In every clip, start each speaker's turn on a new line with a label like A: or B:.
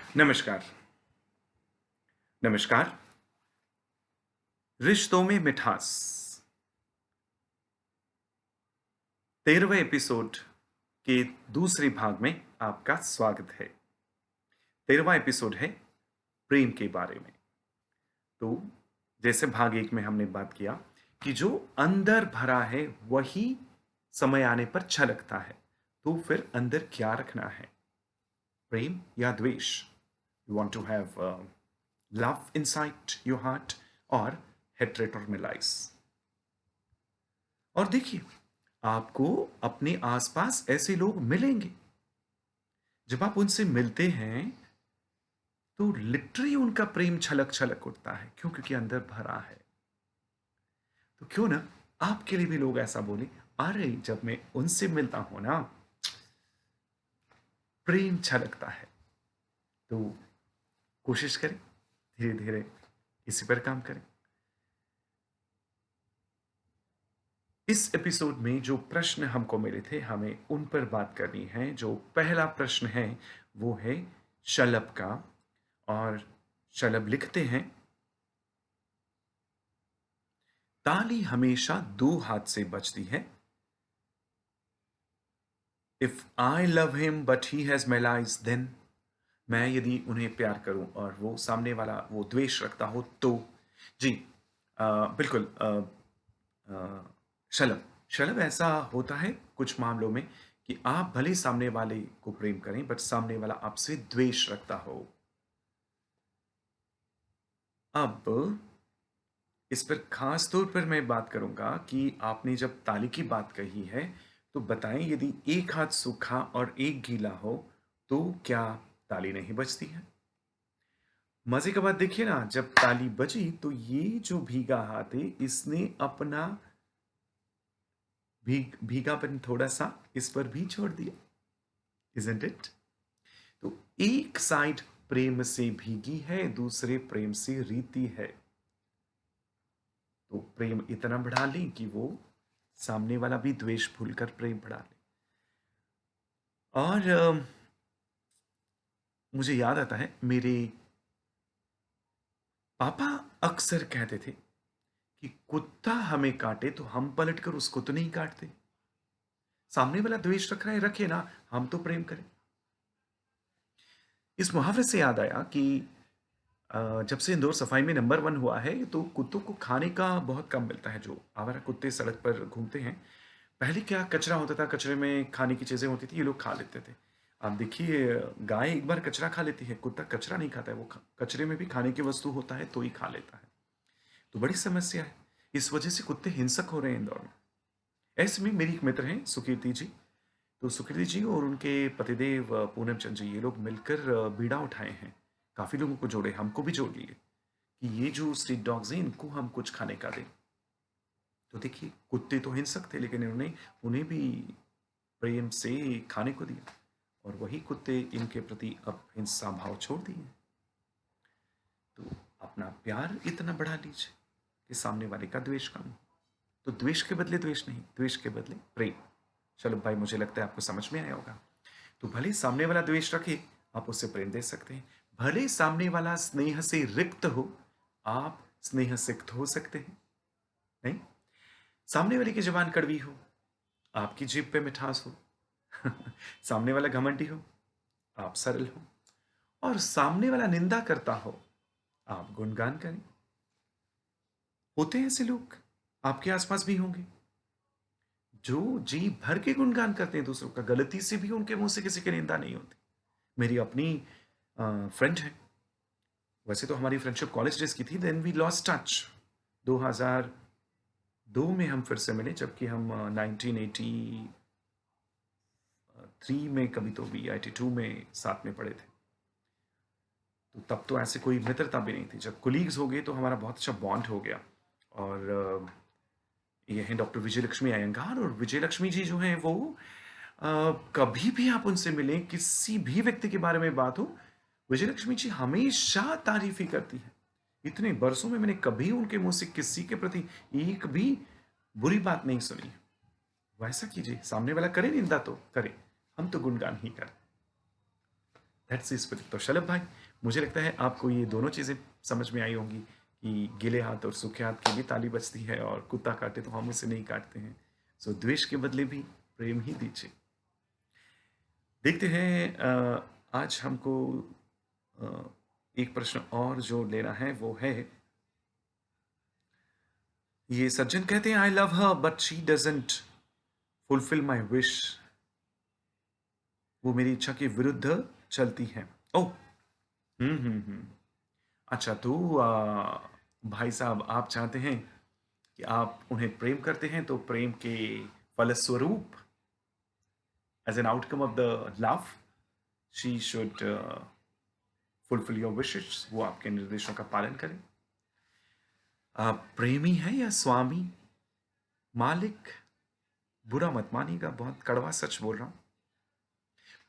A: नमस्कार। नमस्कार। रिश्तों में मिठास 13वें एपिसोड के दूसरे भाग में आपका स्वागत है। 13वां एपिसोड है प्रेम के बारे में। तो जैसे भाग एक में हमने बात किया कि जो अंदर भरा है वही समय आने पर छलकता है। तो फिर अंदर क्या रखना है, प्रेम या द्वेष? You want to have love inside your heart और हेट्रेट और मिलाइस। और देखिए, आपको अपने आसपास ऐसे लोग मिलेंगे। जब आप उनसे मिलते हैं तो लिटरली उनका प्रेम छलक छलक उठता है। क्यों? क्योंकि अंदर भरा है। तो क्यों ना आपके लिए भी लोग ऐसा बोले, अरे जब मैं उनसे मिलता हूं ना, प्रेम छलकता है। तो कोशिश करें, धीरे धीरे इसी पर काम करें। इस एपिसोड में जो प्रश्न हमको मिले थे, हमें उन पर बात करनी है। जो पहला प्रश्न है वो है शलभ का। और शलभ लिखते हैं, ताली हमेशा दो हाथ से बजती है। If I love him but he has malice, then मैं यदि उन्हें प्यार करूं और वो सामने वाला वो द्वेष रखता हो तो। जी, बिल्कुल। शलभ शलभ ऐसा होता है कुछ मामलों में कि आप भले सामने वाले को प्रेम करें बट सामने वाला आपसे द्वेष रखता हो। अब इस पर खास तौर पर मैं बात करूंगा कि आपने जब ताली की बात कही है तो बताएं, यदि एक हाथ सूखा और एक गीला हो तो क्या ताली नहीं बजती है? मजे का बात देखिए ना, जब ताली बजी तो ये जो भीगा हाथ है इसने अपना भीगापन थोड़ा सा इस पर भी छोड़ दिया। Isn't it? तो एक साइड प्रेम से भीगी है, दूसरे प्रेम से रीति है। तो प्रेम इतना बढ़ा लें कि वो सामने वाला भी द्वेष भूलकर प्रेम बढ़ा ले। और मुझे याद आता है, मेरे पापा अक्सर कहते थे कि कुत्ता हमें काटे तो हम पलटकर उसको तो नहीं काटते। सामने वाला द्वेष रख रहा है, रखे ना, हम तो प्रेम करें। इस मुहावरे से याद आया कि जब से इंदौर सफाई में नंबर 1 हुआ है तो कुत्तों को खाने का बहुत कम मिलता है। जो आवारा कुत्ते सड़क पर घूमते हैं, पहले क्या कचरा होता था, कचरे में खाने की चीजें होती थी, ये लोग खा लेते थे। आप देखिए, गाय एक बार कचरा खा लेती है, कुत्ता कचरा नहीं खाता है। वो कचरे में भी खाने की वस्तु होता है तो ही खा लेता है। तो बड़ी समस्या है। इस वजह से कुत्ते हिंसक हो रहे हैं इंदौर में। ऐसे में मेरी एक मित्र हैं सुकीर्ति जी। तो सुकृति जी और उनके पतिदेव पूनम चंद जी, ये लोग मिलकर बीड़ा उठाए हैं। काफी लोगों को जोड़े, हमको भी जोड़ लिए कि ये जो स्ट्रीट डॉग्स हैं इनको हम कुछ खाने का दें। तो देखिए, कुत्ते तो हिंसक थे लेकिन इन्होंने उन्हें भी प्रेम से खाने को दिया, और वही कुत्ते इनके प्रति अब हिंसा भाव छोड़ दिए। तो अपना प्यार इतना बढ़ा लीजिए कि सामने वाले का द्वेष कम हो। तो द्वेष के बदले द्वेष नहीं, द्वेष के बदले प्रेम। चलो भाई, मुझे लगता है आपको समझ में आया होगा। तो भले सामने वाला द्वेष रखे, आप उससे प्रेम दे सकते हैं। भले सामने वाला स्नेह से रिक्त हो, आप स्नेह सिक्त हो सकते हैं। नहीं, सामने वाले की जबान कड़वी हो, आपकी जीभ पे मिठास हो। सामने वाला घमंडी हो, आप सरल हो। और सामने वाला निंदा करता हो, आप गुणगान करें। होते हैं ऐसे लोग, आपके आसपास भी होंगे, जो जी भर के गुणगान करते हैं दूसरों का, गलती से भी उनके मुंह से किसी की निंदा नहीं होती। मेरी अपनी फ्रेंड है। वैसे तो हमारी फ्रेंडशिप कॉलेज डेज की थी, देन वी लॉस्ट टच। 2002 में हम फिर से मिले, जबकि हम 1983 में कभी तो भी 82 में साथ में पढ़े थे। तो तब तो ऐसे कोई मित्रता भी नहीं थी। जब कुलीग्स हो गए तो हमारा बहुत अच्छा बॉन्ड हो गया। और ये हैं डॉक्टर विजय लक्ष्मी अयंगार। और विजय लक्ष्मी जी जो हैं वो कभी भी आप उनसे मिलें, किसी भी व्यक्ति के बारे में बात हो, विजय लक्ष्मी जी हमेशा तारीफ ही करती है। इतने बरसों में मैंने कभी उनके मुंह से किसी के प्रति एक भी बुरी बात नहीं सुनी। वैसा कीजिए, सामने वाला करे निंदा तो करे, हम तो गुणगान ही करें। That's the spirit. तो शलभ भाई, मुझे लगता है आपको ये दोनों चीज़ें समझ में आई होंगी कि गीले हाथ और सूखे हाथ की भी ताली बजती है, और कुत्ता काटे तो हम उसे नहीं काटते हैं। सो द्वेष के बदले भी प्रेम ही दीजिए। देखते हैं, आज हमको अ, एक प्रश्न और जो लेना है वो है, ये सज्जन कहते हैं, I love her but she doesn't fulfil my wish. वो मेरी इच्छा के विरुद्ध चलती है। ओह। हम्म। अच्छा, तो भाई साहब, आप चाहते हैं कि आप उन्हें प्रेम करते हैं, तो प्रेम के फलस्वरूप, as an outcome of the love, she should fulfil your wishes, वो आपके निर्देशों का पालन करें। आप प्रेमी हैं या स्वामी? मालिक, बुरा मत मानिएगा, बहुत कड़वा सच बोल रहा हूं।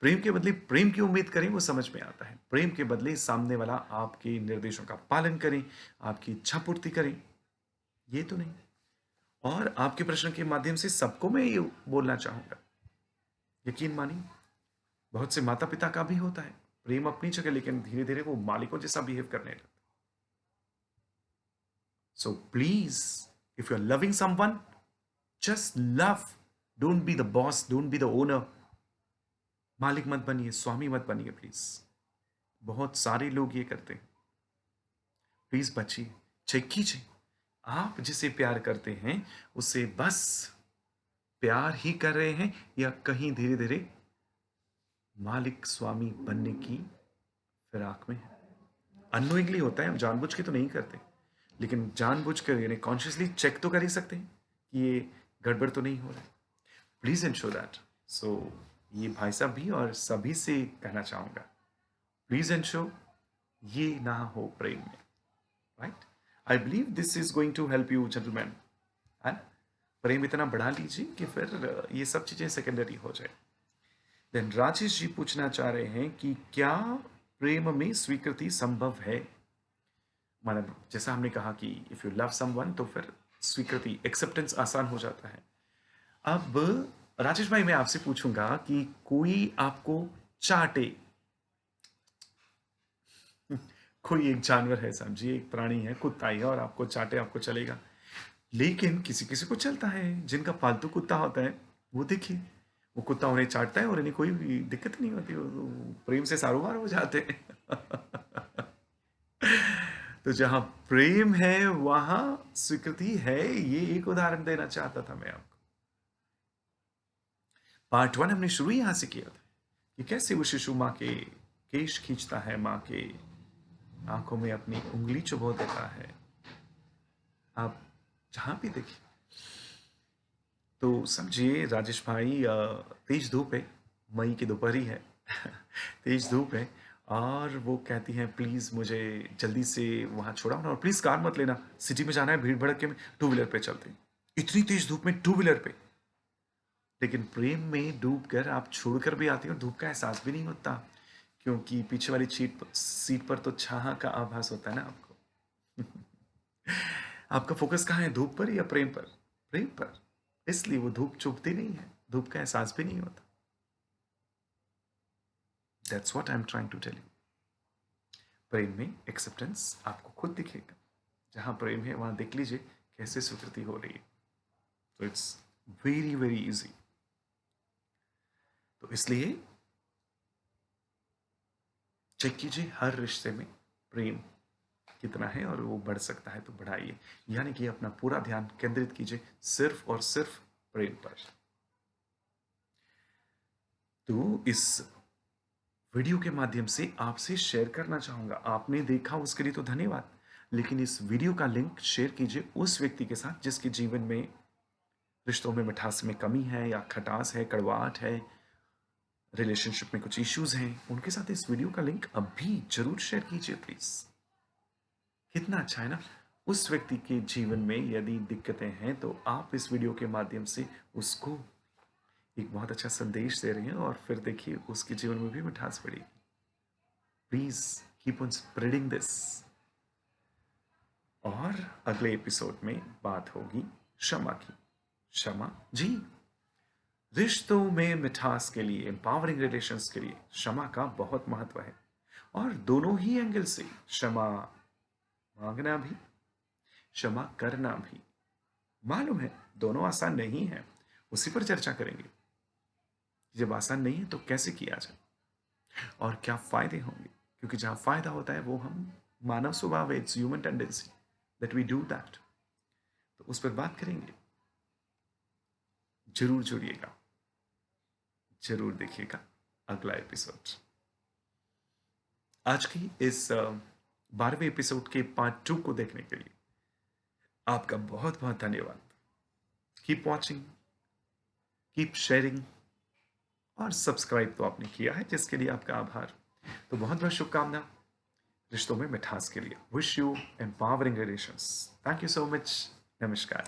A: प्रेम के बदले प्रेम की उम्मीद करें, वो समझ में आता है। प्रेम के बदले सामने वाला आपके निर्देशों का पालन करें, आपकी इच्छा पूर्ति करें, ये तो नहीं। और आपके प्रश्न के माध्यम से सबको मैं ये बोलना चाहूंगा, यकीन मानिए, बहुत से माता पिता का भी होता है प्रेम अपनी जगह, लेकिन धीरे धीरे वो मालिकों जैसा बिहेव करने लगता है। So please, if you are loving someone, just love. Don't be the boss, don't be the owner. मालिक मत बनिए, स्वामी मत बनिए प्लीज। बहुत सारे लोग ये करते हैं। प्लीज बचिए, चेक कीजिए, आप जिसे प्यार करते हैं उसे बस प्यार ही कर रहे हैं, या कहीं धीरे धीरे मालिक स्वामी बनने की फिराक में है। अननोइंगली होता है, हम जानबूझ के तो नहीं करते, लेकिन जानबूझ कर यानी कॉन्शियसली चेक तो कर ही सकते हैं कि ये गड़बड़ तो नहीं हो रहा है। Please ensure that. सो ये भाई साहब भी और सभी से कहना चाहूंगा, प्लीज इंश्योर ये ना हो प्रेम में। Right? I believe this is going to help you gentleman. है ना? प्रेम इतना बढ़ा लीजिए कि फिर ये सब चीजें सेकेंडरी हो जाए। देन राजेश जी पूछना चाह रहे हैं कि क्या प्रेम में स्वीकृति संभव है? मतलब जैसा हमने कहा कि इफ यू लव समवन, तो फिर स्वीकृति, एक्सेप्टेंस आसान हो जाता है। अब राजेश भाई, मैं आपसे पूछूंगा कि कोई आपको चाटे, कोई एक जानवर है, समझिए एक प्राणी है, कुत्ता ही है, और आपको चाटे, आपको चलेगा। लेकिन किसी किसी को चलता है, जिनका पालतू कुत्ता होता है, वो देखिए, वो कुत्ता उन्हें चाटता है और इन्हें कोई भी दिक्कत नहीं होती, वो प्रेम से सारोबार हो जाते हैं। तो जहां प्रेम है वहां स्वीकृति है, ये एक उदाहरण देना चाहता था मैं आपको। पार्ट वन हमने शुरू यहां से किया था कि कैसे वो शिशु माँ के केश खींचता है, माँ के आंखों में अपनी उंगली चुभो देता है। आप जहां भी देखिए, तो समझिए राजेश भाई, तेज धूप है, मई की दोपहरी है। तेज धूप है, और वो कहती हैं प्लीज़ मुझे जल्दी से वहाँ छोड़ाओ ना, और प्लीज़ कार मत लेना, सिटी में जाना है, भीड़ भड़के में टू व्हीलर पे चलते हैं। इतनी तेज धूप में टू व्हीलर पे। लेकिन प्रेम में डूब कर आप छोड़कर भी आती हो, और धूप का एहसास भी नहीं होता, क्योंकि पीछे वाली सीट पर तो छाहा का आभास होता है ना आपको। आपका फोकस कहाँ है, धूप पर या प्रेम पर? प्रेम पर। इसलिए वो धूप चुभती नहीं है, धूप का एहसास भी नहीं होता। That's what I am trying to tell you. प्रेम में एक्सेप्टेंस आपको खुद दिखेगा। जहां प्रेम है वहां देख लीजिए कैसे स्वीकृति हो रही है। तो इट्स वेरी वेरी इजी। तो इसलिए चेक कीजिए हर रिश्ते में प्रेम कितना है, और वो बढ़ सकता है तो बढ़ाइए, यानी कि अपना पूरा ध्यान केंद्रित कीजिए सिर्फ और सिर्फ प्रेम पर। तो इस वीडियो के माध्यम से आपसे शेयर करना चाहूंगा, आपने देखा उसके लिए तो धन्यवाद, लेकिन इस वीडियो का लिंक शेयर कीजिए उस व्यक्ति के साथ जिसके जीवन में रिश्तों में मिठास में कमी है, या खटास है, कड़वाहट है, रिलेशनशिप में कुछ इश्यूज हैं, उनके साथ इस वीडियो का लिंक अभी जरूर शेयर कीजिए प्लीज। कितना अच्छा है ना? उस व्यक्ति के जीवन में यदि दिक्कतें हैं, तो आप इस वीडियो के माध्यम से उसको एक बहुत अच्छा संदेश दे रहे हैं, और फिर देखिए उसके जीवन में भी मिठास बढ़ेगी। Please keep on spreading this. और अगले एपिसोड में बात होगी क्षमा की। क्षमा जी, रिश्तों में मिठास के लिए, एम्पावरिंग रिलेशंस के लिए क्षमा का बहुत महत्व है। और दोनों ही एंगल से, क्षमा मांगना भी, क्षमा करना भी। मालूम है दोनों आसान नहीं है, उसी पर चर्चा करेंगे। जब आसान नहीं है तो कैसे किया जाए और क्या फायदे होंगे, क्योंकि जहां फायदा होता है वो हम, मानव स्वभाव है, it's human tendency that we do that. तो उस पर बात करेंगे। जरूर जुड़िएगा, जरूर देखिएगा अगला एपिसोड। आज की इस 12वें एपिसोड के पार्ट 2 को देखने के लिए आपका बहुत बहुत धन्यवाद। कीप वॉचिंग, कीप शेयरिंग, और सब्सक्राइब तो आपने किया है जिसके लिए आपका आभार। तो बहुत बहुत शुभकामना रिश्तों में मिठास के लिए। Wish you empowering relations. Thank you so much. नमस्कार।